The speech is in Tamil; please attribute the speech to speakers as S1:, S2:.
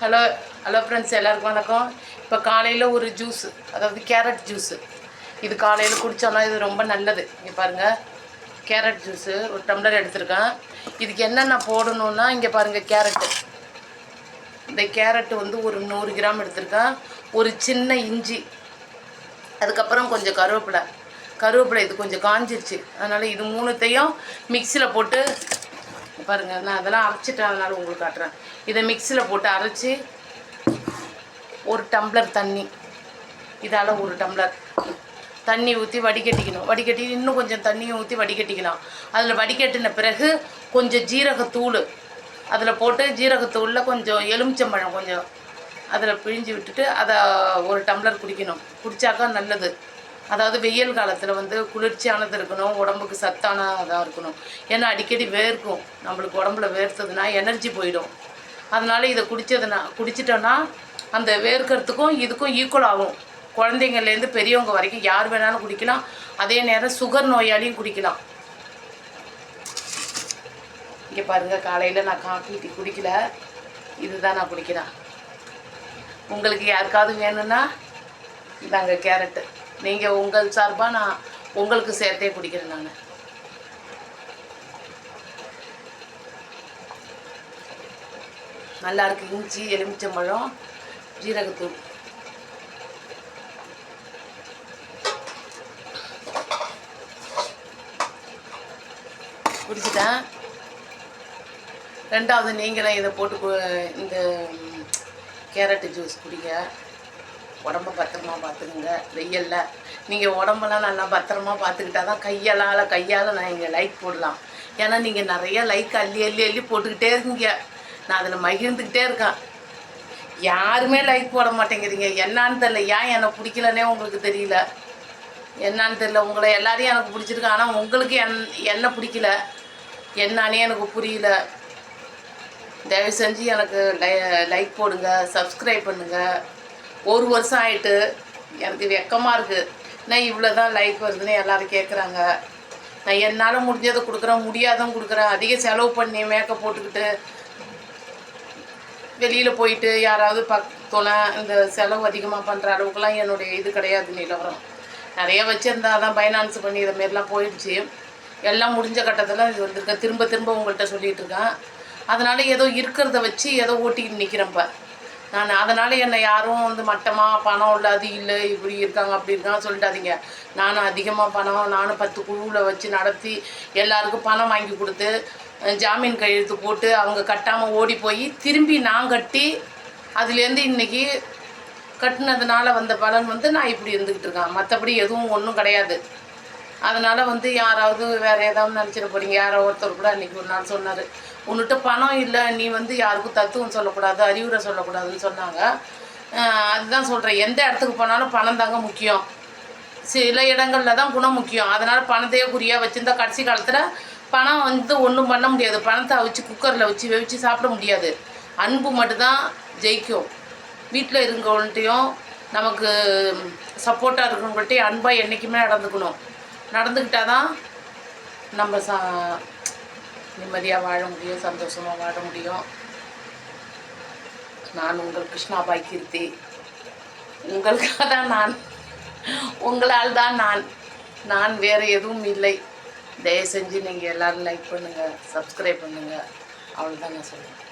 S1: ஹலோ ஹலோ ஃப்ரெண்ட்ஸ், எல்லாருக்கும் வணக்கம். இப்போ காலையில் ஒரு ஜூஸ், அதாவது கேரட் ஜூஸு. இது காலையில் குடித்தோன்னா இது ரொம்ப நல்லது. இங்கே பாருங்கள், கேரட் ஜூஸு ஒரு டம்ளர் எடுத்துருக்கேன். இதுக்கு என்னென்ன போடணுன்னா இங்கே பாருங்கள், கேரட்டு. இந்த கேரட்டு வந்து ஒரு 100 கிராம் எடுத்துருக்கேன். ஒரு சின்ன இஞ்சி, அதுக்கப்புறம் கொஞ்சம் கருவேப்பிலை இது கொஞ்சம் காஞ்சிருச்சு. அதனால் இது மூணுத்தையும் மிக்சியில் போட்டு பாருங்கள், நான் அதெல்லாம் அரைச்சிட்டேன், அதனால் உங்களுக்கு காட்டுறேன். இதை மிக்சியில் போட்டு அரைச்சி ஒரு டம்ளர் தண்ணி, இதால் ஒரு டம்ளர் தண்ணி ஊற்றி வடிகட்டிக்கணும். வடிகட்டி இன்னும் கொஞ்சம் தண்ணியை ஊற்றி வடிகட்டிக்கலாம். அதில் வடிகட்டின பிறகு கொஞ்சம் ஜீரகத்தூள் அதில் போட்டு, ஜீரகத்தூளில் கொஞ்சம் எலுமிச்சம்பழம் கொஞ்சம் அதில் பிழிஞ்சு விட்டுட்டு அதை ஒரு டம்ளர் குடிக்கணும். குடித்தாக்கா நல்லது. அதாவது வெயில் காலத்தில் வந்து குளிர்ச்சியானது இருக்கணும், உடம்புக்கு சத்தானதாக இருக்கணும். ஏன்னா அடிக்கடி வேர்க்கும், நம்மளுக்கு உடம்புல வேர்த்ததுன்னா எனர்ஜி போயிடும். அதனால் இதை குடிச்சிட்டோன்னா அந்த வேர்க்கிறதுக்கும் இதுக்கும் ஈக்குவல் ஆகும். குழந்தைங்கள்லேருந்து பெரியவங்க வரைக்கும் யார் வேணாலும் குடிக்கலாம். அதே நேரம் சுகர் நோயாளியும் குடிக்கலாம். இங்கே பாருங்கள், காலையில் நான் காஃபி டீ குடிக்கல, இதுதான் நான் குடிக்கிறேன். உங்களுக்கு யாருக்காவது வேணும்னா இதாங்க கேரட்டு. நீங்கள் உங்கள் சார்பாக நான் உங்களுக்கு சேர்த்தே குடிக்கிறேன். நான் நல்லாயிருக்கு. இஞ்சி, எலுமிச்சம்பழம், ஜீரகத்தூள். குடிச்சிட்டேன். ரெண்டாவது நீங்களும் இதை போட்டு இந்த கேரட்டு ஜூஸ் குடிங்க. உடம்ப பத்திரமா பார்த்துக்குங்க. வெயிலில் நீங்கள் உடம்பெல்லாம் நல்லா பத்திரமா பார்த்துக்கிட்டா தான் கையால் நான் இங்கே லைக் போடலாம். ஏன்னா நீங்கள் நிறைய லைக் அள்ளி போட்டுக்கிட்டே இருக்கீங்க. நான் அதில் மகிழ்ந்துக்கிட்டே இருக்கேன். யாருமே லைக் போட மாட்டேங்கிறீங்க. என்னான்னு தெரில. ஏன் என்னை பிடிக்கலன்னே உங்களுக்கு தெரியல. என்னான்னு தெரில. உங்களை எல்லாரையும் எனக்கு பிடிச்சிருக்கு, ஆனால் உங்களுக்கு என்ன பிடிக்கல. என்னானே எனக்கு புரியல. தயவு செஞ்சு எனக்கு லைக் போடுங்க, சப்ஸ்கிரைப் பண்ணுங்கள். 1 வருஷம் ஆகிட்டு, எனக்கு வெக்கமாக இருக்குது. நான் இவ்வளோ தான் லைக் வருதுன்னு எல்லோரும் கேட்குறாங்க. நான் என்னால் முடிஞ்சதை கொடுக்குறேன், முடியாதான் கொடுக்குறேன். அதிக செலவு பண்ணி மேக்கப் போட்டுக்கிட்டு வெளியில் போயிட்டு யாராவது துணை இந்த செலவு அதிகமாக பண்ணுற அளவுக்குலாம் என்னுடைய இது கிடையாது. நிலவரம் நிறைய வச்சுருந்தா தான் பைனான்ஸ் பண்ணி இதை மாரிலாம் போயிடுச்சு. எல்லாம் முடிஞ்ச கட்டத்தில் இது வந்துருக்கேன். திரும்ப உங்கள்கிட்ட சொல்லிகிட்ருக்கேன். அதனால் ஏதோ இருக்கிறத வச்சு ஏதோ ஓட்டிக்கிட்டு நிற்கிறேன்ப்ப நான். அதனால் என்னை யாரும் வந்து மட்டமாக பணம் இல்லை, அது இல்லை, இப்படி இருக்காங்க அப்படி இருக்காங்க சொல்லிட்டாதீங்க. நானும் அதிகமாக பணம், நானும் 10 குழுவில் வச்சு நடத்தி எல்லாருக்கும் பணம் வாங்கி கொடுத்து ஜாமீன் கையெழுத்து போட்டு அவங்க கட்டாமல் ஓடி போய் திரும்பி நான் கட்டி அதுலேருந்து இன்றைக்கி கட்டினதுனால வந்த பலன் வந்து நான் இப்படி இருந்துக்கிட்டு இருக்கேன். மற்றபடி எதுவும் ஒன்றும் கிடையாது. அதனால் வந்து யாராவது வேறு ஏதாவது நினச்சிட போகிறீங்க. யாரோ ஒருத்தர் கூட அன்றைக்கி ஒரு நாள் சொன்னார், உன்னிட்ட பணம் இல்லை, நீ வந்து யாருக்கும் தத்துவம் சொல்லக்கூடாது, அறிவுரை சொல்லக்கூடாதுன்னு சொன்னாங்க. அதுதான் சொல்கிறேன். எந்த இடத்துக்கு போனாலும் பணம் தாங்க முக்கியம். சில இடங்களில் தான் குணம் முக்கியம். அதனால் பணத்தையே குறியாக வச்சுருந்தா கடைசி காலத்தில் பணம் வந்து ஒன்றும் பண்ண முடியாது. பணத்தை வச்சு குக்கரில் வச்சு வெவிச்சு சாப்பிட முடியாது. அன்பு மட்டும்தான் ஜெயிக்கும். வீட்டில் இருக்கவங்கள்ட்டையும் நமக்கு சப்போர்ட்டாக இருக்கிறவங்கள்ட்டையும் அன்பாக என்றைக்குமே நடந்துக்கிட்டால் தான் நம்ம நிம்மதியாக வாழ முடியும், சந்தோஷமாக வாழ முடியும். நான் உங்கள் கிருஷ்ணாபாய் கீர்த்தி. உங்களுக்காக தான் உங்களால் தான் நான் வேறு எதுவும் இல்லை. தயவு செஞ்சு நீங்கள் எல்லோரும் லைக் பண்ணுங்கள், சப்ஸ்கிரைப் பண்ணுங்கள். அவ்வளோதான் நான் சொல்லுவேன்.